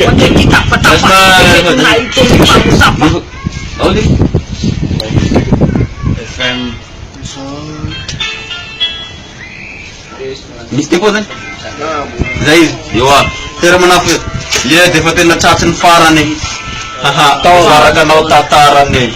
Pwede kita patapak na ito ni pag-usapan. Oli FM Misti po din Zai, yawa Tira manafir Yeah, defatin na chatsin faran eh Haha, suara ka na tataran eh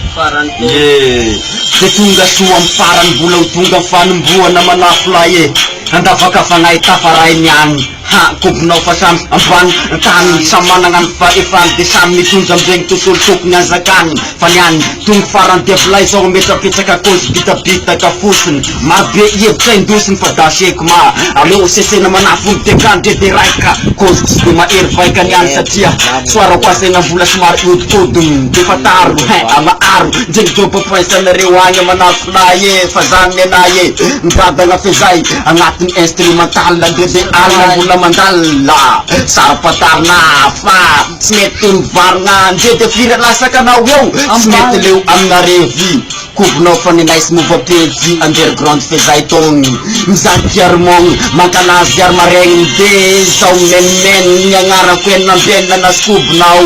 Yeah Detunga suam faran bulaw tunga fanum buwan na manaflay eh Handa pagkafangay tafaray niyan Ha, kubnaw pasam Ampan, tan sama nangan fa-ifan Disam ni tunjam beng tutultuk niya zakan Fanyan, tung faran deblay So meta pita ka kus, bita-bita ka fusen Marbe yeb chain dusen padasye kuma Alo usese naman afun tekan dediray ka Kus, lima irfay kanyan sa tiya Suara kwase nga bulas marut kudum Di pataru, ama aru Jeng jopo pwesa na riwanya manaflaye Fazan nenaye Ngada nga fezay Ang ating instrumental na dede alam mula mandala Sarpatar na fa Smetin varngan Dede firat lasa ka na wow Smetiliw ang narevi Kubno pa ni nice move up TV Underground fezay tong Mzantyar mong Mangkanazyar marengde Saw men Yang arapin ng benda na skubnaw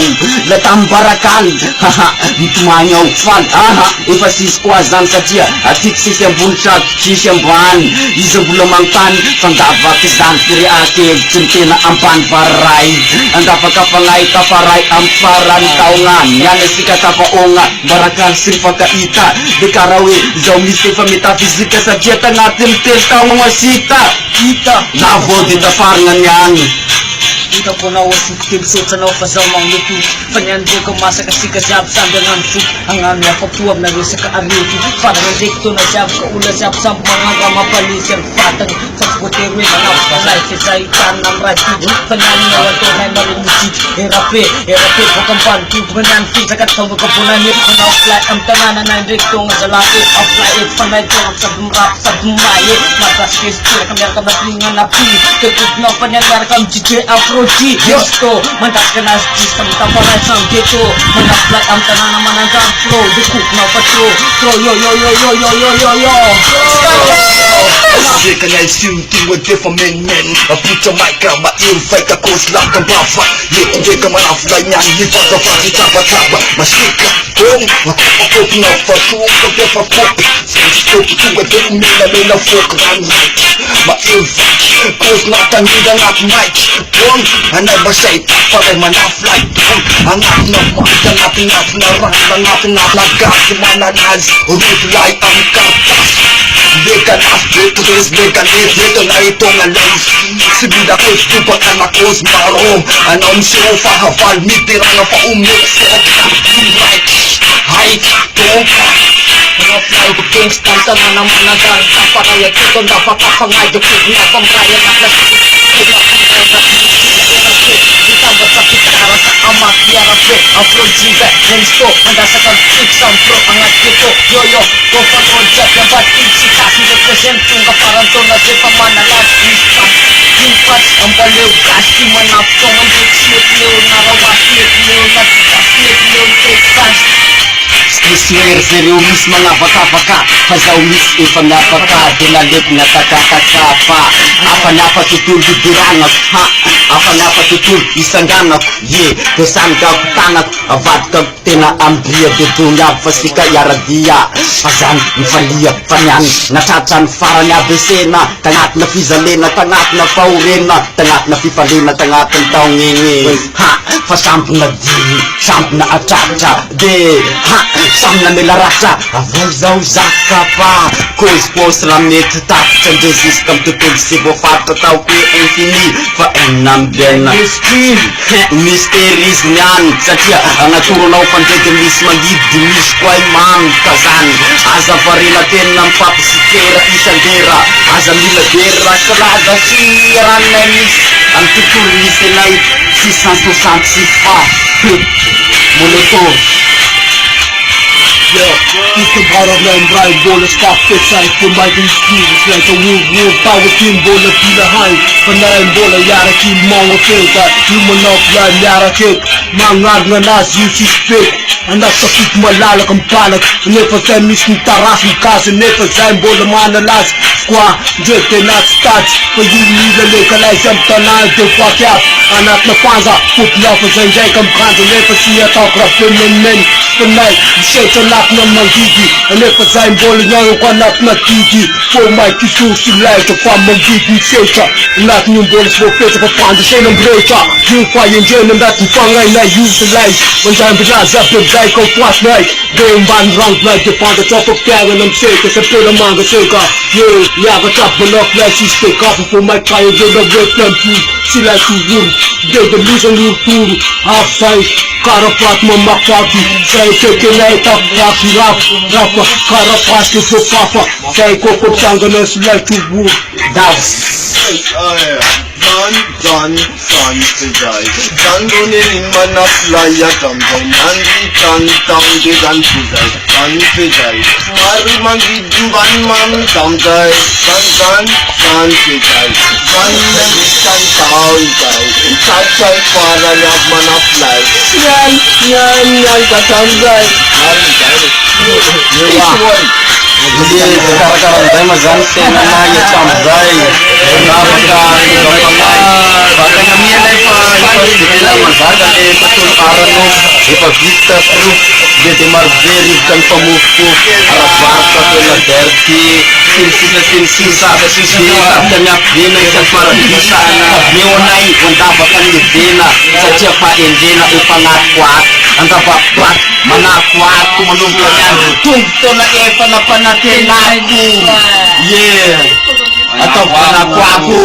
Latambarakan Haha Itumanyaw Fan Aha Ipasis kwazan sa dia Atik sisya bunchak Sisya ban Isang bulamangtan Pangdava kisan Kiri akib Cintina ampan paray Ang dapat kapangay kaparay Amparan taungan Yan esika tapaunga Barakan sirpa kaita Dekarawi Zaumi sifa metafizika sa dia Tangatim testa mga sita Kita Lavo di daparangan yan Ikaw po na wasit tibsot sa napasaw mga luto Panyan ko masa kasi kasyap sa dengan sup Ang amya papuwag na rin sa kaarito Parang dikto na siyap sa ula siyap sa mga gamapalisir Fatang sa kutewe na napalay Kisay tanang rati Panyan na wato na marimusik Erape po kampanti Panyan fi sa katawag kapunanit Manapalay ang tananan na dikto nga sa laki Apply it panay ko sa bumrap sa bumaye Matas kistira kamyar kabatlingan na pi Kagod na panyan narakam DJ Afro Disto, mantas ka na system taparay sang dito Manaplat ang tanan naman ang drum flow Dukuk na patro Tro yo yo yo yo yo yo yo yo Kasi kanya isinti mo defa men Apucha maika ma-infay ka kos lang kang bafa Hindi ka manaflay niyan Hipa ka pa si taba-taba Masika kong Makapapop na fasuong ka defa pop Sinistop tunga din mila folk Run right Ma-infay Kos na tangidan at mic Kong Anay ba siya'y taparay manaflay Kong Angap na mata natin na rang natin na lagas Mananaz Ruflay ang kartas Veganas, putis, veganis Dito na itong alays Sibida ko, stupag anak ko Marom, anong sofa Hafal, mitira na paumik Soka, right Height, tongka Mga fly ko Kingston Sana naman nagal Taparaya kito Napakapangay Dukit na pamraya Naklasik Ditambah sa pitara sa amat Yarape, Afro Jive Nensto, handa sa kag-fix Ang pro, angat kito Yo-yo, Gofan Rojak Yang batik si Kasi represent Yung kaparanto na si pamanalas Istam, Jimpas Ang baliw, kasi manaptong Ang diksit, liw, narawas Liw, natikas, liw, tekas Square seriumis mga baka-baka Pazawis ipangapaka Dinalik na taka-taka Apa na patutul didirangat Ha? Apa na patutul isang ganap Ye, pesan ka tangat Avad ka tinaambria Dudunya fasika yaradia Pazan, nifaliya, panyan Natatan faranya besena Tangat na fizalena, tangat na paurena Tangat na fifalena, tangat ang taongingi Ha? Fasamp na di Samp na achacha De Ha? Sam na nilarasa Avazaw zaka pa Kuz pos ramit Tak Change system tutul sibo Fato tau ke infini Faenam bena Misteris nyan Satya Ang aturunaw pantegemis Magid Dimis kway mang Kazan Aza farila tenang Papisikera isandera Aza miladera Sarada siran nemis Ang tutul nisenay Sisan sifa Molotov Yeah, it's the bottom line bright bola stop fit side for my skills it's like a wolf power team bola pila high panayin bola yara ki mga filta human offline yara kit mangag na nas you spit anak sakit malala kang palak never time mis ni taras mo kasi never time bola manalas quoi, Dieu t'es not stats, for you need a legalize them tonal de fuck up, anak na kwanza, put love for zenjay kam kwanza, never see a talk rap men, tonight, you say to lock no mangigi, and if it's I'm bowling young, one up na tiki, for my kisu, she like to farm mangigi, shaker, not new balls for face of a fan, the same breaker, you fire and jail and that to fang I utilize, when I'm bizarre, up the guy come flash night, game band round like the on the top of carrying them shakers, a bit of manga shaker, yeah, I got top enough like she stick up for my client, get the break them too, she like to room, get the losing you too, half size, Karapat mama party, say take it like up, rapper, Karapat is so papa, say Coco Changanas like to woo, that's. Son today. Son in man of flyer someday. Son down today. Son today. Mari mangi duban man someday. Son today. Son town day. Sachai para yak man of fly. Yan ka someday. Jadi sekarang saya mazan sena ya camzai, bahkan kami ada kita mazan ada betul parano, ipa vista terus jadi marveri dan pemupu arah barat pela derti, sisa katanya bina separa bisa, neonai mendapatkan bina, setiap indina upangat kuat, antara kuat mana kuat tu menumpukan tunggu na panatin aku, yeah, atau panaku aku,